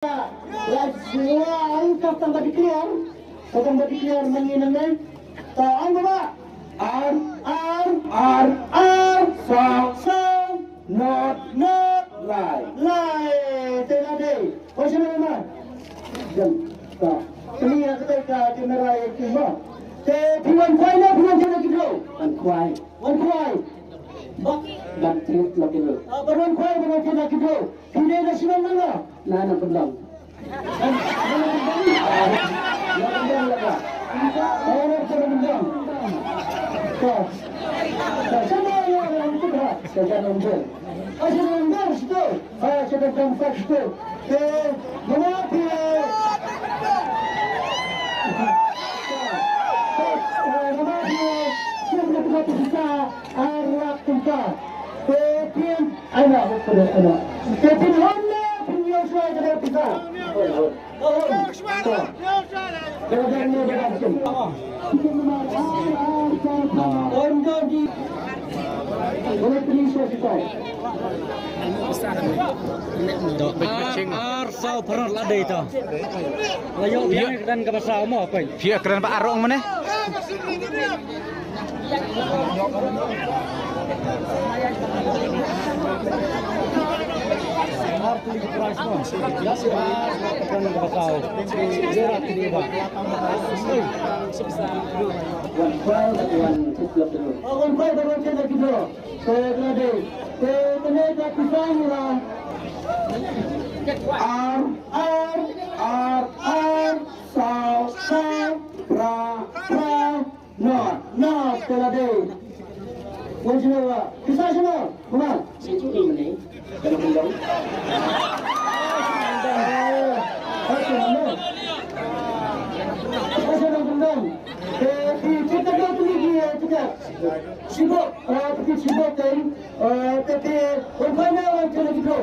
Semua angka tambah declare, tambah declare mengingat. Tahan bapa. R, so, not, lie. Tadi, macam mana? Jom, tak. Ini yang kita kamera yang cuma. Piwan kuai na, piwan jangan gitu. Wan kuai. Dan trip lagi tu. Baruan kuai baruan jangan gitu. Kini dah siapa mana? Nana pendang. Sama yang itu berat. Sejarah nombor. Asyik nombor situ. Asyik nombor situ. Mana dia? Mana dia? Siapa yang kita arah kita? Kepian anak. Kepian mana? Punya suara kita kita. Sau perut lah deh itu. Layu dia dan ke pasar mau apa? Via keren Pak Arong mana? Arti price mo. Gas ba kan ke pasar. Dia tidak ba. Wan kuai baru kita gitu. Saya lagi. Kena tak pisang lah. R, so, not, tadi. Macam mana? Kisah semua, mana? Sejujurnya ni, dalam undang. Macam undang. Kita dah pergi kita. Sibuk, pergi sibuk kan. Tapi orang mana orang cakap gitu.